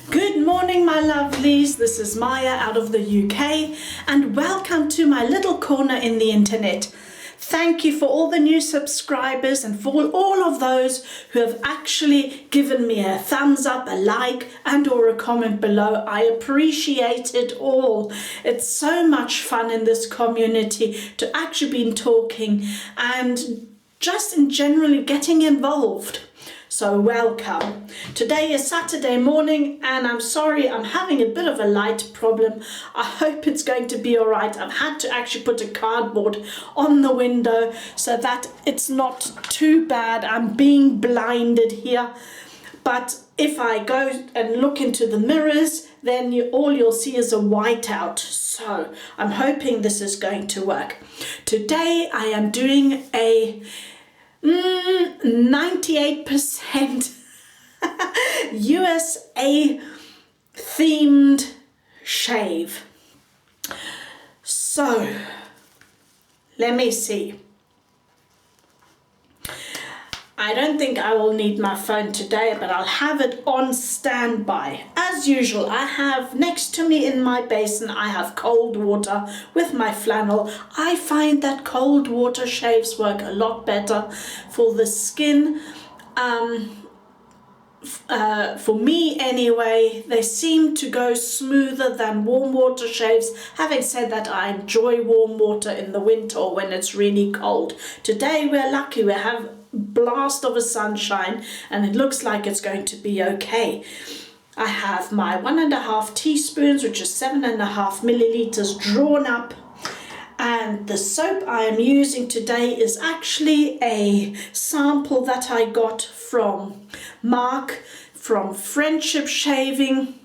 Good morning, my lovelies. This is Maya out of the UK, and welcome to my little corner in the internet. Thank you for all the new subscribers and for all of those who have actually given me a thumbs up, a like, and or a comment below. I appreciate it all. It's so much fun in this community to actually be talking and just in generally getting involved. So welcome. Today is Saturday morning and I'm sorry I'm having a bit of a light problem. I hope it's going to be all right. I've had to actually put a cardboard on the window so that it's not too bad. I'm being blinded here. But if I go and look into the mirrors, then all you'll see is a whiteout. So I'm hoping this is going to work. Today I am doing a 98% USA themed shave. So let me see. I don't think I will need my phone today, but I'll have it on standby. As usual, I have next to me in my basin, I have cold water with my flannel. I find that cold water shaves work a lot better for the skin. For me anyway, they seem to go smoother than warm water shaves. Having said that, I enjoy warm water in the winter or when it's really cold. Today we're lucky, we have blast of a sunshine and it looks like it's going to be okay. I have my 1.5 teaspoons, which is 7.5 milliliters drawn up, and the soap I am using today is actually a sample that I got from Mark from Friendship Shaving.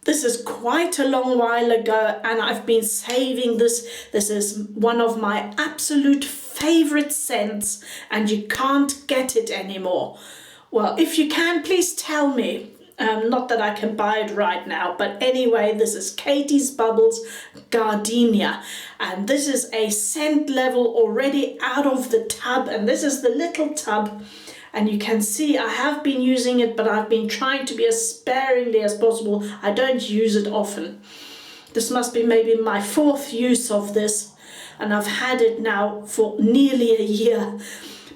This is quite a long while ago and I've been saving this. This is one of my absolute favorite scents and you can't get it anymore. Well, if you can, please tell me. Not that I can buy it right now, but anyway, this is Catie's Bubbles Gardenia, and this is a scent level already out of the tub, and this is the little tub, and you can see I have been using it, but I've been trying to be as sparingly as possible. I don't use it often. This must be maybe my 4th use of this, and I've had it now for nearly a year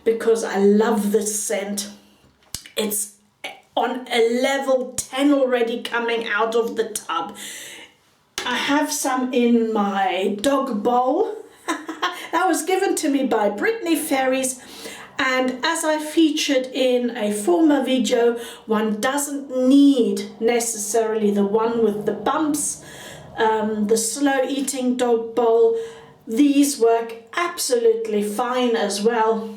because I love this scent. It's on a level 10 already coming out of the tub. I have some in my dog bowl. That was given to me by Brittany Ferries, and as I featured in a former video, one doesn't need necessarily the one with the bumps, the slow eating dog bowl. These work absolutely fine as well,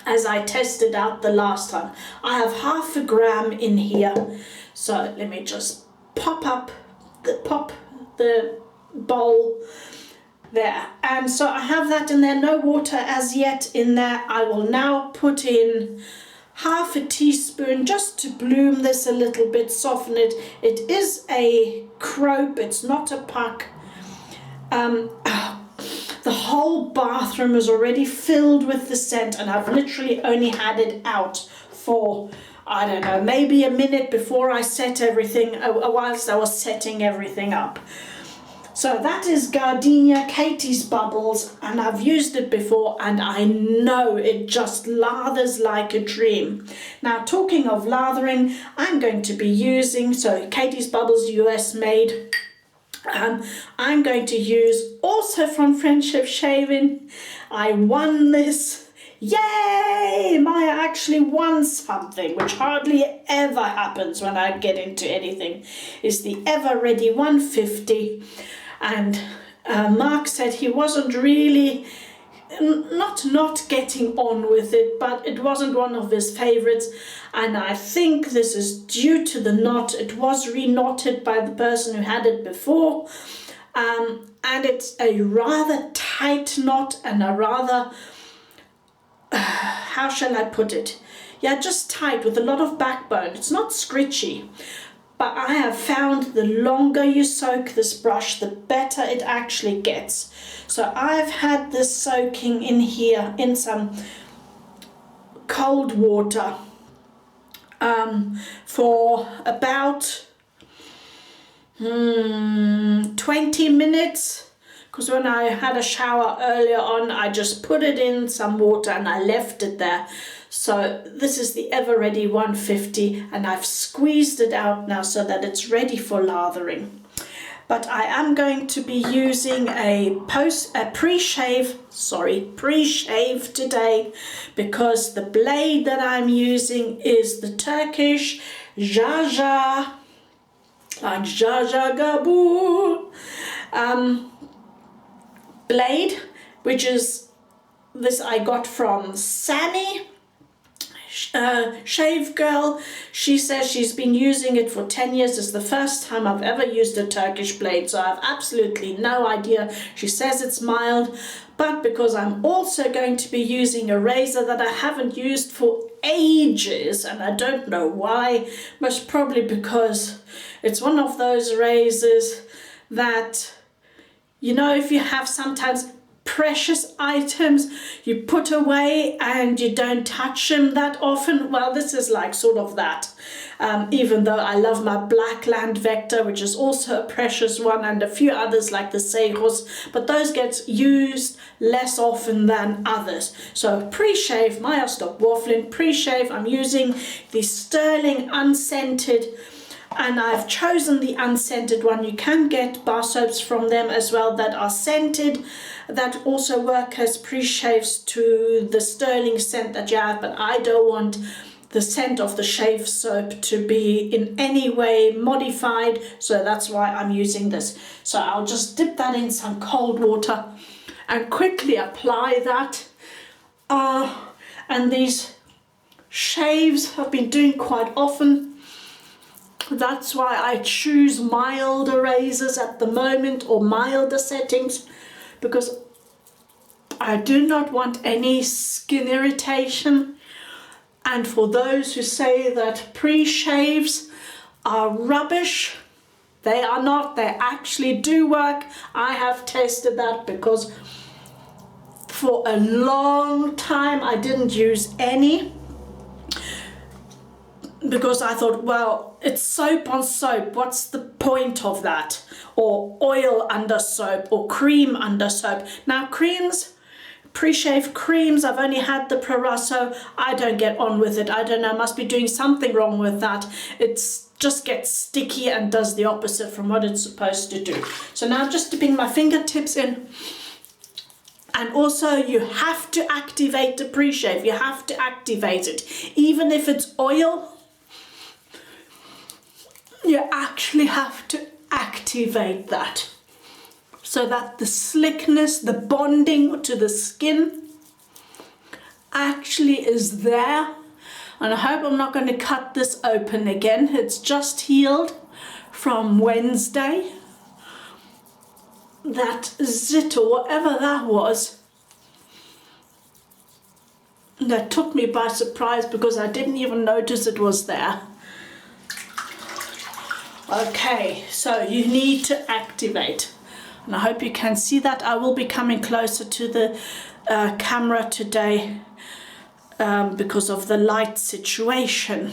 as I tested out the last time. I have 0.5 gram in here. So let me just pop the bowl there. And so I have that in there, no water as yet in there. I will now put in 0.5 teaspoon just to bloom this a little bit, soften it. It is a crope, it's not a puck. The whole bathroom is already filled with the scent and I've literally only had it out for, I don't know, maybe a minute before I set everything, whilst I was setting everything up. So that is Gardenia Catie's Bubbles, and I've used it before and I know it just lathers like a dream. Now, talking of lathering, I'm going to be using, so Catie's Bubbles US made. I'm going to use also from Friendship Shaving. I won this. Yay! Maya actually won something, which hardly ever happens when I get into anything. It's the Ever Ready 150. And Mark said he wasn't really not getting on with it, but it wasn't one of his favorites, and I think this is due to the knot. It was re-knotted by the person who had it before, and it's a rather tight knot and a rather how shall I put it, yeah, just tight with a lot of backbone. It's not scritchy, but I have found the longer you soak this brush, the better it actually gets. So I've had this soaking in here in some cold water for about 20 minutes, because when I had a shower earlier on, I just put it in some water and I left it there. So this is the Ever Ready 150, and I've squeezed it out now so that it's ready for lathering. But I am going to be using a pre-shave today, because the blade that I'm using is the Turkish ZaZa, like ZaZa Gaboo blade, which is this I got from Sammy, Shave Girl. She says she's been using it for 10 years. It's the first time I've ever used a Turkish blade, so I have absolutely no idea. She says it's mild, but because I'm also going to be using a razor that I haven't used for ages, and I don't know why, most probably because it's one of those razors that, you know, if you have sometimes precious items you put away and you don't touch them that often. Well, this is like sort of that. Even though I love my Blackland Vector, which is also a precious one, and a few others like the Sejos, but those get used less often than others. So pre-shave, Maya, stop waffling, pre-shave, I'm using the Sterling unscented, and I've chosen the unscented one. You can get bar soaps from them as well that are scented, that also work as pre-shaves to the Sterling scent that you have, but I don't want the scent of the shave soap to be in any way modified, so that's why I'm using this. So I'll just dip that in some cold water and quickly apply that. And these shaves I've been doing quite often. That's why I choose milder razors at the moment, or milder settings, because I do not want any skin irritation. And for those who say that pre-shaves are rubbish, they are not. They actually do work. I have tested that, because for a long time I didn't use any, because I thought, well, it's soap on soap, what's the point of that? Or oil under soap, or cream under soap. Now creams, pre-shave creams, I've only had the Proraso. I don't get on with it. I don't know, must be doing something wrong with that. It's just gets sticky and does the opposite from what it's supposed to do. So now I'm just dipping my fingertips in. And also you have to activate the pre-shave. You have to activate it. Even if it's oil, you actually have to activate that, so that the slickness, the bonding to the skin actually is there. And I hope I'm not going to cut this open again. It's just healed from Wednesday. That zit or whatever that was, that took me by surprise, because I didn't even notice it was there. Okay, so you need to activate, and I hope you can see that. I will be coming closer to the camera today because of the light situation.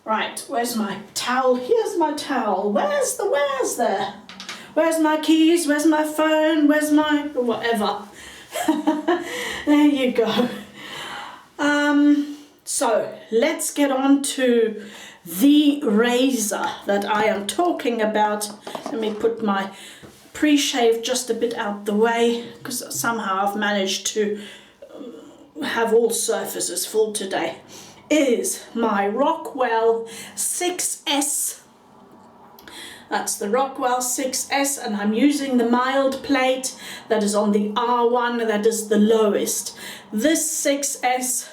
Right, where's my towel? Here's my towel. Where's there? Where's my keys? Where's my phone? Where's my whatever? There you go. So let's get on to the razor that I am talking about. Let me put my pre-shave just a bit out the way, because somehow I've managed to have all surfaces full today. Is my Rockwell 6S. That's the Rockwell 6S, and I'm using the mild plate that is on the R1, that is the lowest. This 6S,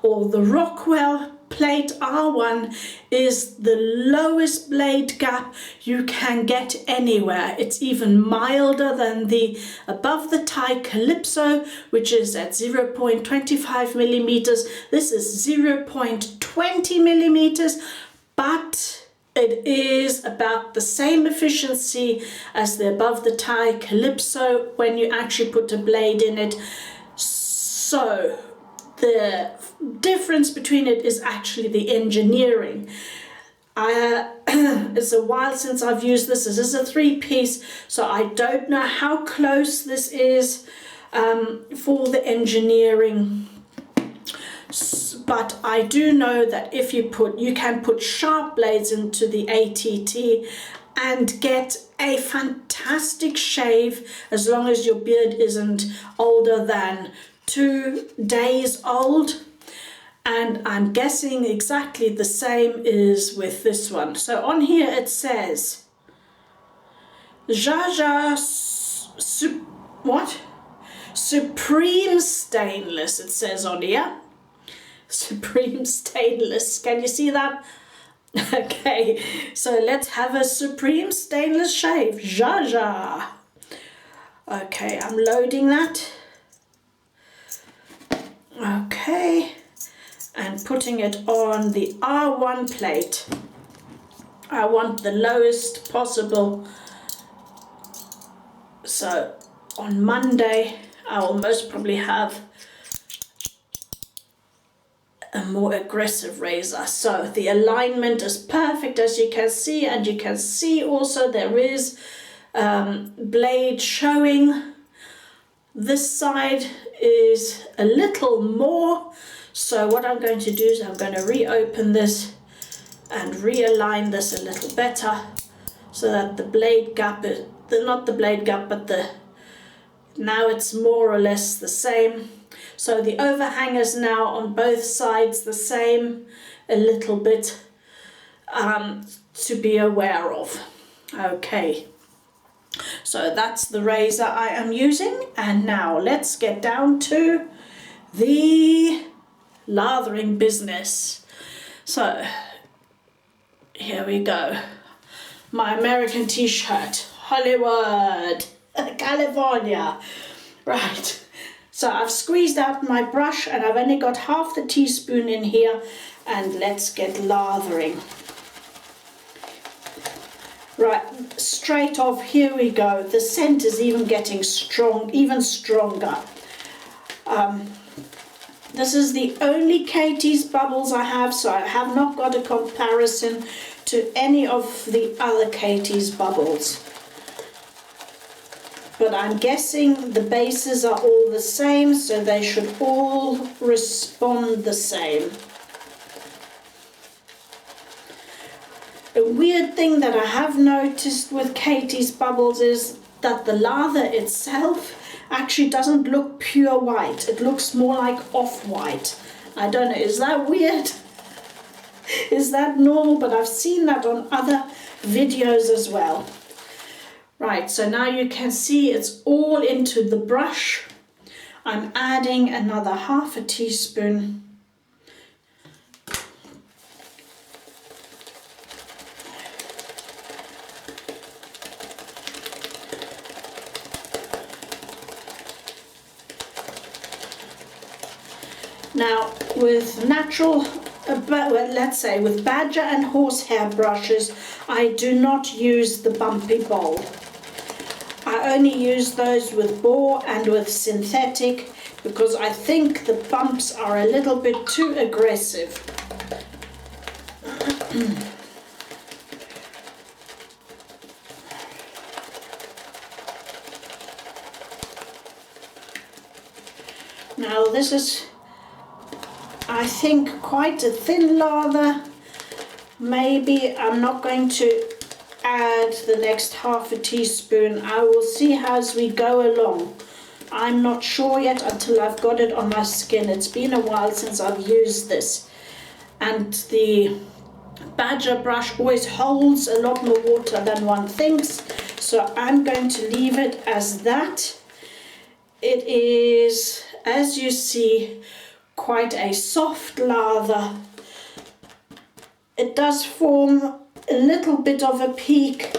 or the Rockwell plate R1, is the lowest blade gap you can get anywhere. It's even milder than the above the tie Calypso, which is at 0.25 millimeters. This is 0.20 millimeters, but it is about the same efficiency as the above the tie Calypso when you actually put a blade in it. So the difference between it is actually the engineering. It's a while since I've used this. This is a 3-piece, so I don't know how close this is for the engineering. But I do know that if you can put sharp blades into the ATT and get a fantastic shave as long as your beard isn't older than 2 days old. And I'm guessing exactly the same is with this one. So on here it says ZaZa Supreme Stainless, it says on here. Supreme Stainless, can you see that? Okay, so let's have a Supreme Stainless shave, ZaZa. Okay, I'm loading that. Okay, and putting it on the R1 plate. I want the lowest possible. So on Monday, I will most probably have a more aggressive razor. So the alignment is perfect, as you can see, and you can see also there is blade showing. This side is a little more. So what I'm going to do is I'm going to reopen this and realign this a little better so that the blade gap is, not the blade gap, but now it's more or less the same. So the overhang is now on both sides the same, a little bit to be aware of. Okay, so that's the razor I am using, and now let's get down to the lathering business. So here we go. My American t-shirt, Hollywood, California. Right. So I've squeezed out my brush and I've only got half the teaspoon in here, and let's get lathering. Right, straight off, here we go. The scent is even getting strong, even stronger. This is the only Caties bubbles I have, so I have not got a comparison to any of the other Caties bubbles. But I'm guessing the bases are all the same, so they should all respond the same. A weird thing that I have noticed with Caties bubbles is that the lather itself actually doesn't look pure white. It looks more like off-white. I don't know, is that weird? Is that normal? But I've seen that on other videos as well. Right, so now you can see it's all into the brush. I'm adding another half a teaspoon. Now with natural, let's say with badger and horsehair brushes, I do not use the bumpy bowl. I only use those with Boar and with synthetic because I think the bumps are a little bit too aggressive. Now this is, I think, quite a thin lather. Maybe I'm not going to add the next half a teaspoon. I will see as we go along. I'm not sure yet until I've got it on my skin. It's been a while since I've used this. And the badger brush always holds a lot more water than one thinks. So I'm going to leave it as that. It is, as you see, quite a soft lather. It does form a little bit of a peak,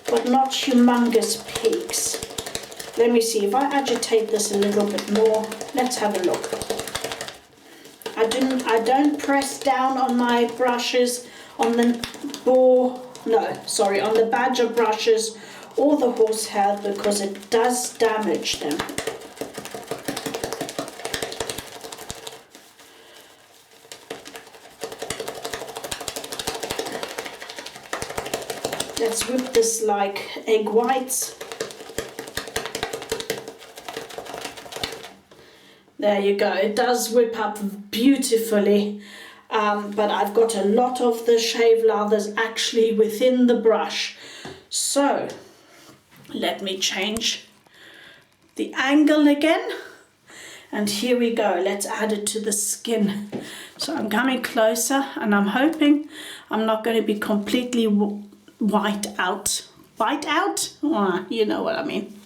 but not humongous peaks. Let me see, if I agitate this a little bit more, let's have a look. I don't press down on my brushes, on the Boar, no, sorry, on the badger brushes or the horsehair, because it does damage them. let's whip this like egg whites. There you go, it does whip up beautifully, but I've got a lot of the shave lathers actually within the brush. So let me change the angle again, and here we go. Let's add it to the skin. So I'm coming closer, and I'm hoping I'm not going to be completely white out. White out? Oh, you know what I mean.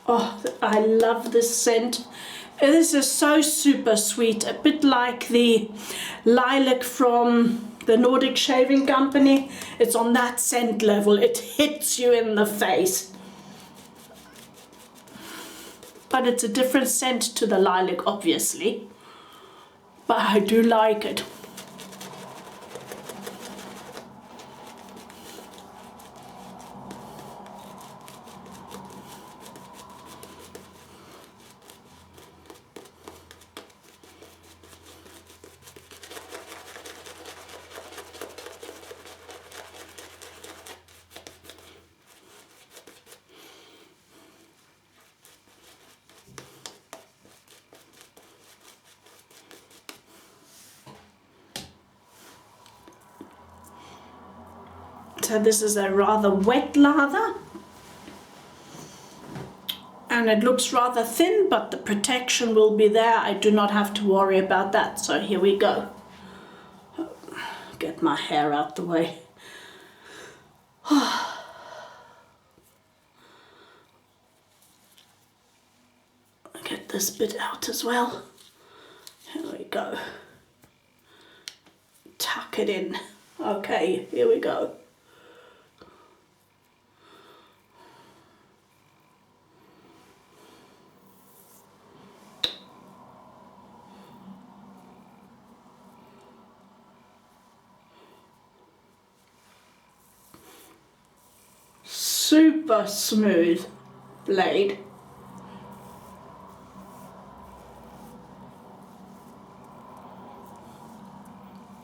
Oh, I love this scent. This is so super sweet, a bit like the lilac from the Nordic Shaving Company. It's on that scent level. It hits you in the face. But it's a different scent to the lilac, obviously. But I do like it. So this is a rather wet lather, and it looks rather thin, but the protection will be there. I do not have to worry about that. So here we go. Get my hair out the way. Get this bit out as well. Here we go. Tuck it in. Okay, here we go. Super smooth blade.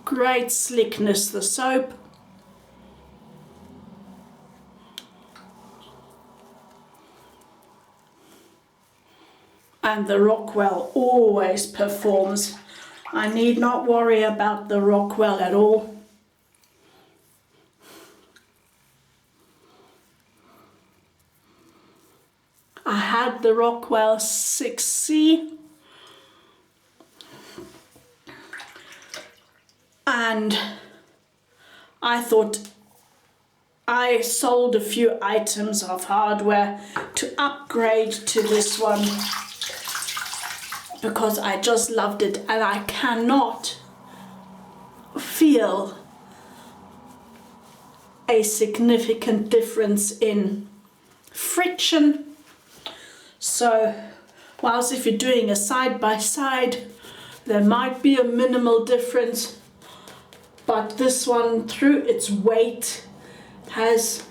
Great slickness, the soap. And the Rockwell always performs. I need not worry about the Rockwell at all. I had the Rockwell 6C, and I thought I sold a few items of hardware to upgrade to this one because I just loved it, and I cannot feel a significant difference in friction. So whilst if you're doing a side by side, there might be a minimal difference, but this one, through its weight, has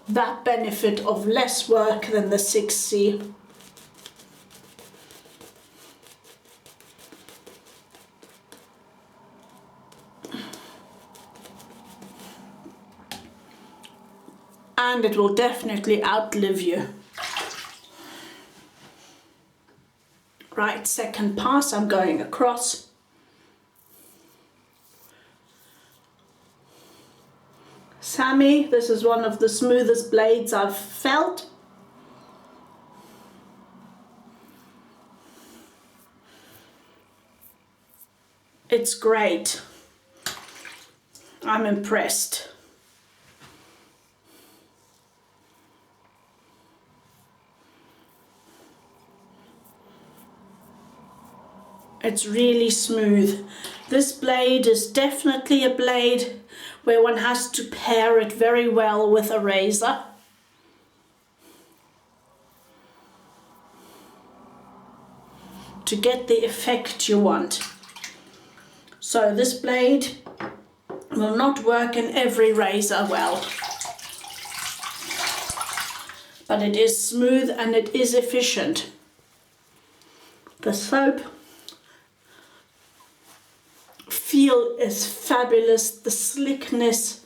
that benefit of less work than the 6C. And it will definitely outlive you. Right, second pass, I'm going across. Sammy, this is one of the smoothest blades I've felt. It's great. I'm impressed. It's really smooth. This blade is definitely a blade where one has to pair it very well with a razor. To get the effect you want. So this blade will not work in every razor well. But it is smooth and it is efficient. The soap is fabulous. The slickness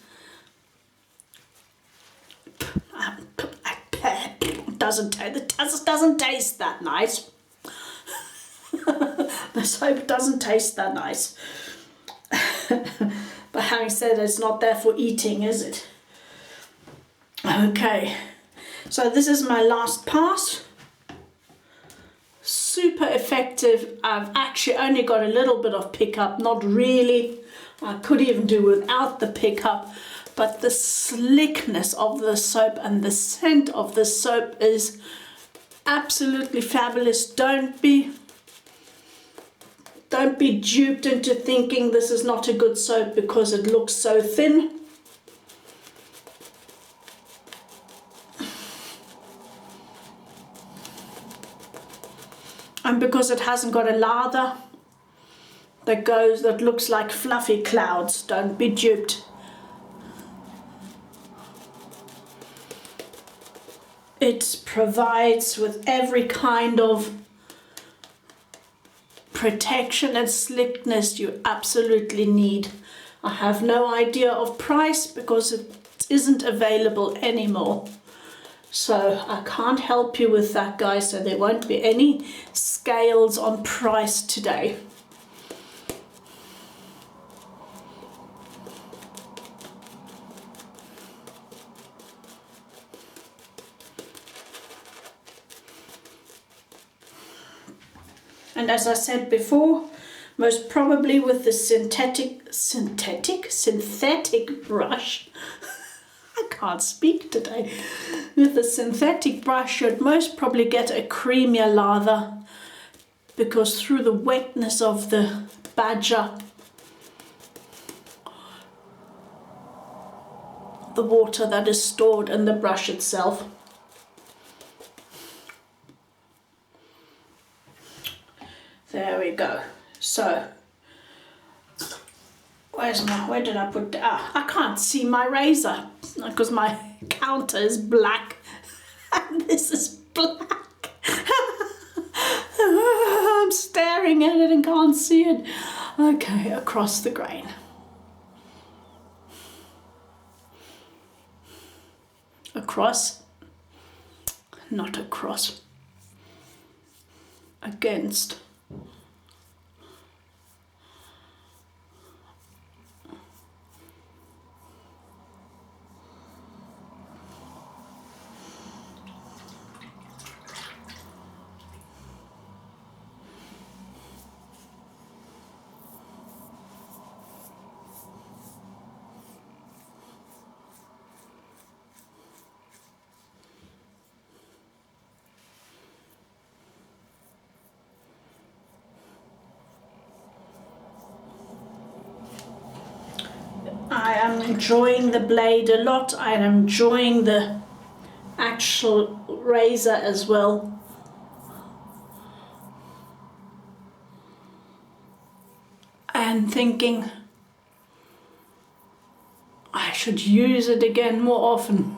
doesn't taste that nice. The soap doesn't taste that nice. But having said, it's not there for eating, is it? Okay, so this is my last pass. Super effective. I've actually only got a little bit of pickup, not really. I could even do without the pickup, but the slickness of the soap and the scent of the soap is absolutely fabulous. Don't be duped into thinking this is not a good soap because it looks so thin. And because it hasn't got a lather that looks like fluffy clouds. Don't be duped. It provides with every kind of protection and slickness you absolutely need. I have no idea of price because it isn't available anymore. So I can't help you with that, guys, so there won't be any scales on price today. And as I said before, most probably with the synthetic brush, I can't speak today. With the synthetic brush, you'd most probably get a creamier lather because through the wetness of the badger, the water that is stored in the brush itself. There we go. So, where did I put, I can't see my razor because my counter is black and this is black. I'm staring at it and can't see it. Okay, across the grain. Across, not across, against. I am enjoying the blade a lot. I am enjoying the actual razor as well. And thinking I should use it again more often.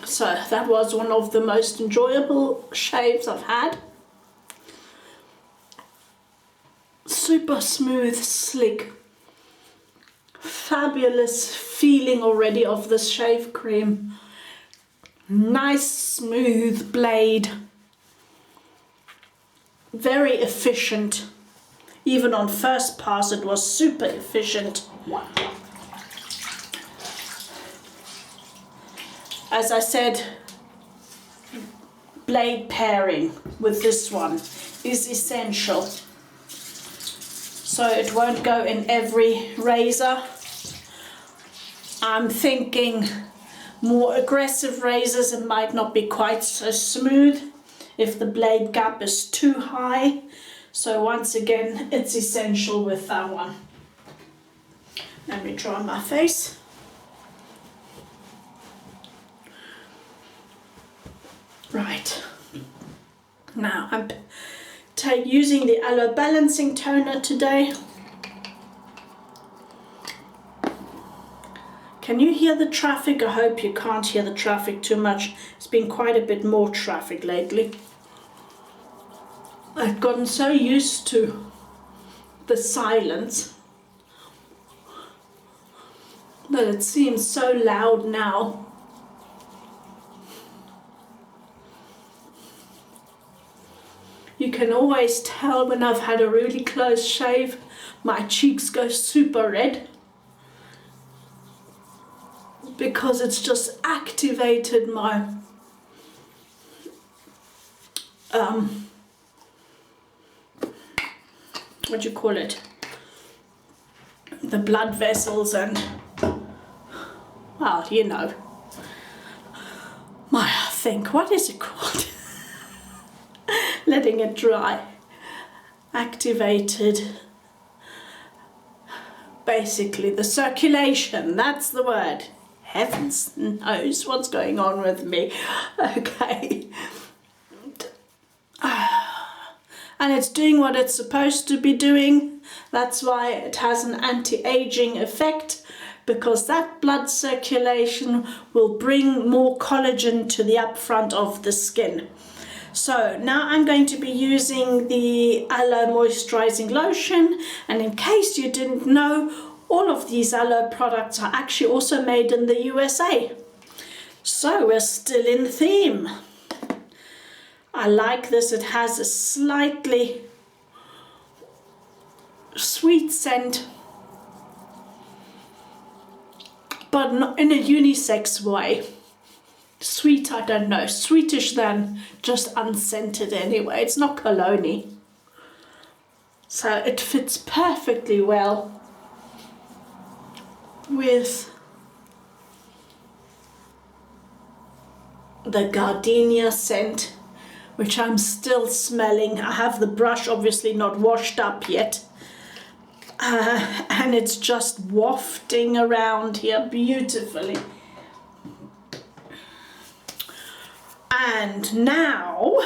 So that was one of the most enjoyable shaves I've had. Super smooth, slick, fabulous feeling already of this shave cream. Nice smooth blade. Very efficient. Even on first pass it was super efficient. As I said, blade pairing with this one is essential. So it won't go in every razor. I'm thinking more aggressive razors, it might not be quite so smooth if the blade gap is too high. So once again, it's essential with that one. Let me dry my face. Right, now I'm using the Aloe balancing toner today. Can you hear the traffic? I hope you can't hear the traffic too much. It's been quite a bit more traffic lately. I've gotten so used to the silence that it seems so loud now. You can always tell when I've had a really close shave, my cheeks go super red because it's just activated my what do you call it? The blood vessels and, well, you know, what is it called? Letting it dry. Activated, basically the circulation, that's the word. Heavens knows what's going on with me. Okay. And it's doing what it's supposed to be doing. That's why it has an anti-aging effect, because that blood circulation will bring more collagen to the upfront of the skin. So now I'm going to be using the Aloe moisturizing lotion, and in case you didn't know, all of these Aloe products are actually also made in the USA. So we're still in theme. I like this. It has a slightly sweet scent, but not in a unisex way. Sweet, I don't know, sweetish than just unscented anyway. It's not cologne-y. So it fits perfectly well with the Gardenia scent, which I'm still smelling. I have the brush obviously not washed up yet. And it's just wafting around here beautifully. And now,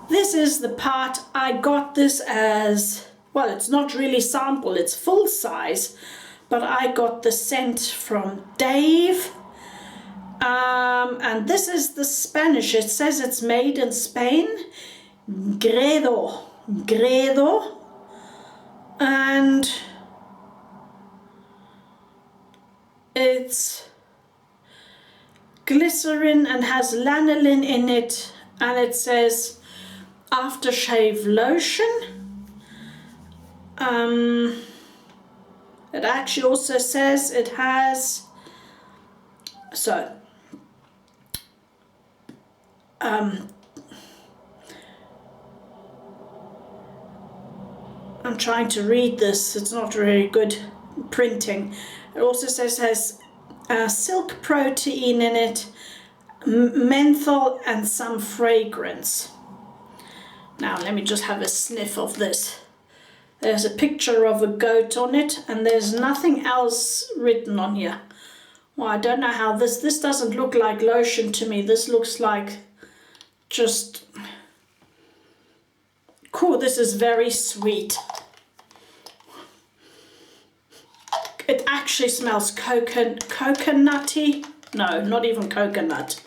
this is the part. I got this as, well, it's not really sample, it's full size, but I got the scent from Dave. And this is the Spanish. It says it's made in Spain. Credo. And it's glycerin and has lanolin in it, and it says aftershave lotion. It actually also says it has, so I'm trying to read this, it's not very good printing. It also says it has silk protein in it, menthol and some fragrance. Now let me just have a sniff of this. There's a picture of a goat on it, and there's nothing else written on here. Well, I don't know how this doesn't look like lotion to me. This looks like just cool. This is very sweet. It actually smells coconutty. No, not even coconut.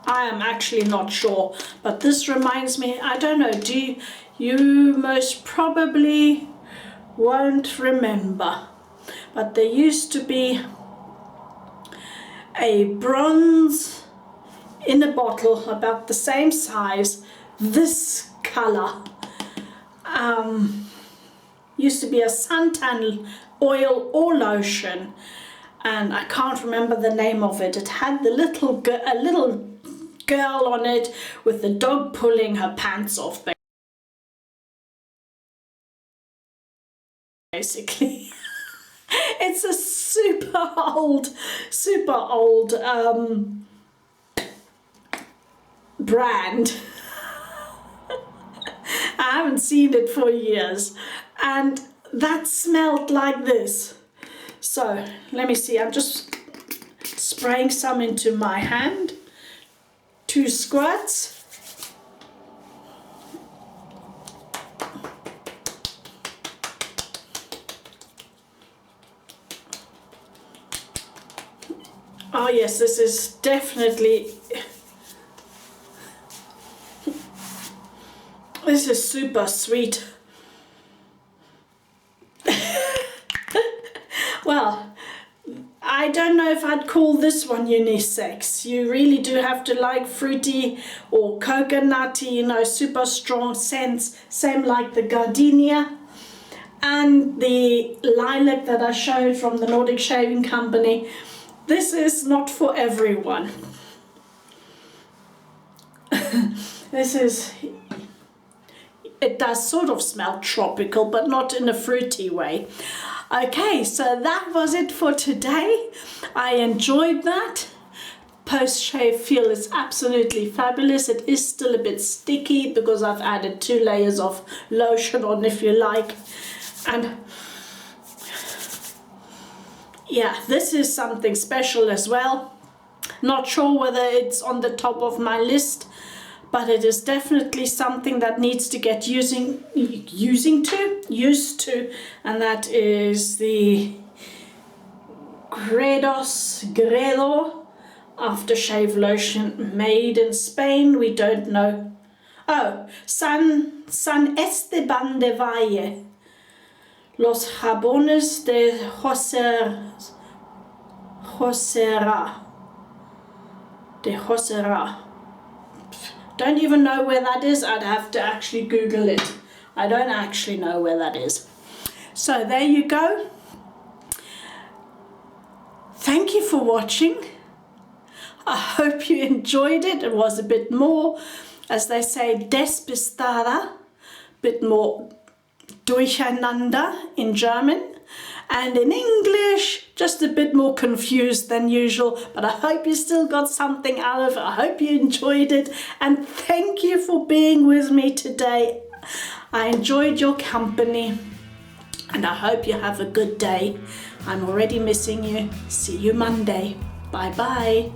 I am actually not sure, but this reminds me, I don't know, you most probably won't remember, but there used to be a bronze in a bottle about the same size, this color. Used to be a suntan oil or lotion, and I can't remember the name of it. It had the little girl on it with the dog pulling her pants off, basically. It's a super old brand. I haven't seen it for years, and that smelled like this. So let me see, I'm just spraying some into my hand, 2 squirts. Oh yes, this is definitely, this is super sweet. Well, I don't know if I'd call this one unisex. You really do have to like fruity or coconutty, you know, super strong scents. Same like the Gardenia and the lilac that I showed from the Nordic Shaving Company. This is not for everyone. It does sort of smell tropical, but not in a fruity way. Okay, so that was it for today. I enjoyed that. Post-shave feel is absolutely fabulous. It is still a bit sticky because I've added 2 layers of lotion on, if you like. And yeah, this is something special as well. Not sure whether it's on the top of my list, but it is definitely something that needs to get used to, and that is the Credos aftershave lotion, made in Spain. We don't know. Oh, San Esteban de Valle. Los jabones de Josera. Don't even know where that is. I'd have to actually Google it. I don't actually know where that is. So there you go. Thank you for watching. I hope you enjoyed it. It was a bit more, as they say, despistada, bit more durcheinander in German, and in English just a bit more confused than usual, but I hope you still got something out of it. I hope you enjoyed it, and thank you for being with me today. I enjoyed your company, and I hope you have a good day. I'm already missing you. See you Monday. Bye bye.